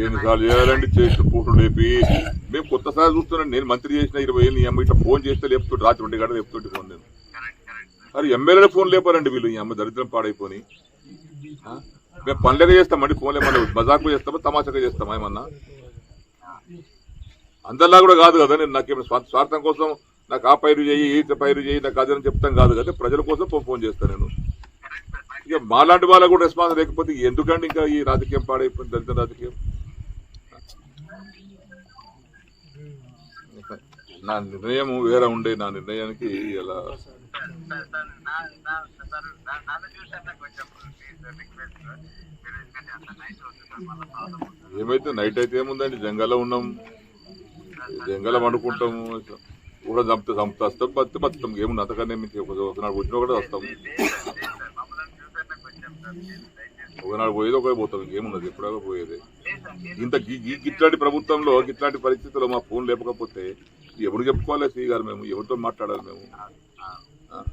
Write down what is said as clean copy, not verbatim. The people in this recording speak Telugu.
ఎన్నిసార్లు చేయాలండి చేసిన ఫోటోలు లేపి మేము కొత్తసారి చూస్తున్నాం. నేను మంత్రి చేసిన 20 ఏళ్ళు ఈ అమ్మ ఇట్లా ఫోన్ చేస్తే లేపుతుంటే రాత్రి 2 గంటలు లేపుతుంటే ఫోన్ నేను మరి ఎమ్మెల్యేల ఫోన్ లేపారండి వీళ్ళు. ఈ అమ్మ దరిద్రం పాడైపోయి మేము పనులేక చేస్తామండి. ఫోన్ ఏమన్నా మజాకు చేస్తామా తమాషాగా చేస్తామా ఏమన్నా? అందరిలా కూడా కాదు కదా. నేను నాకేమైనా స్వార్థం కోసం నాకు ఆ పైరు చేయి ఈ పైరు చేయి నాకు అదని చెప్తాం కాదు కదా. ప్రజల కోసం ఫోన్ చేస్తాను నేను. ఇక మాలాంటి వాళ్ళకు కూడా రెస్పాన్స్ లేకపోతే ఎందుకండి ఇంకా ఈ రాజకీయం పాడైపోయింది, దళిత రాజకీయం. నా నిర్ణయం వేరే ఉండే. నా నిర్ణయానికి ఇలా ఏమైతే నైట్ అయితే ఏముందండి, జంగల్లో ఉన్నాం, జంగల్లో వండుకుంటాము, కూడా చంపుతా వస్తాం, బతుకుతాం. ఏముంది అంతకన్నా మీకు ఒకనాడు వచ్చినా కూడా వస్తాం, ఒకనాడు పోయేది ఒకటి పోతాం. ఇంకేమున్నది ఎప్పుడో పోయేది. ఇట్లాంటి ప్రభుత్వంలో ఇట్లాంటి పరిస్థితుల్లో మా ఫోన్ లేకపోతే ఎవరు చెప్పుకోవాలి? శ్రీ గారు మేము ఎవరితో మాట్లాడాలి? మేము